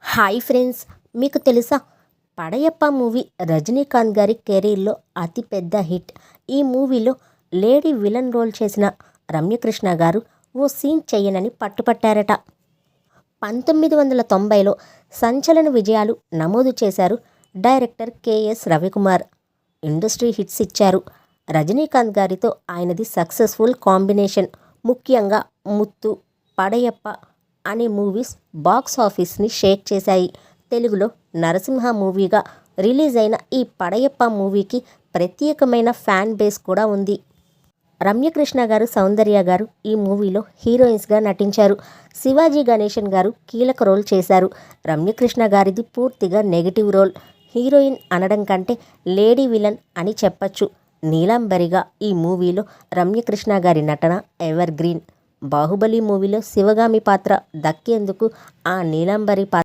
Hi friends, మీకు తెలుసా Padayappa movie Rajinikanth గారి కెరీర్లో అతిపెద్ద హిట్. ఈ మూవీలో లేడీ విలన్ రోల్ చేసిన రమ్యకృష్ణ గారు ఓ సీన్ చెయ్యనని పట్టుపట్టారట. 1990లో సంచలన విజయాలు నమోదు చేశారు director K S Ravikumar. Industry hits ఇచ్చారు. రజనీకాంత్ గారితో ఆయనది సక్సెస్ఫుల్ కాంబినేషన్. ముఖ్యంగా ముత్తు, పడయప్ప అనే మూవీస్ బాక్స్ ఆఫీస్ని షేక్ చేశాయి. తెలుగులో నరసింహ మూవీగా రిలీజ్ అయిన ఈ పడయప్ప మూవీకి ప్రత్యేకమైన ఫ్యాన్ బేస్ కూడా ఉంది. రమ్యకృష్ణ గారు, సౌందర్య గారు ఈ మూవీలో హీరోయిన్స్గా నటించారు. శివాజీ గణేశన్ గారు కీలక రోల్ చేశారు. రమ్యకృష్ణ గారిది పూర్తిగా నెగిటివ్ రోల్. హీరోయిన్ అనడం కంటే లేడీ విలన్ అని చెప్పచ్చు. నీలాంబరిగా ఈ మూవీలో రమ్యకృష్ణ గారి నటన ఎవర్ గ్రీన్. బాహుబలి మూవీలో శివగామి పాత్ర దక్కేందుకు ఆ నీలాంబరి పాత్ర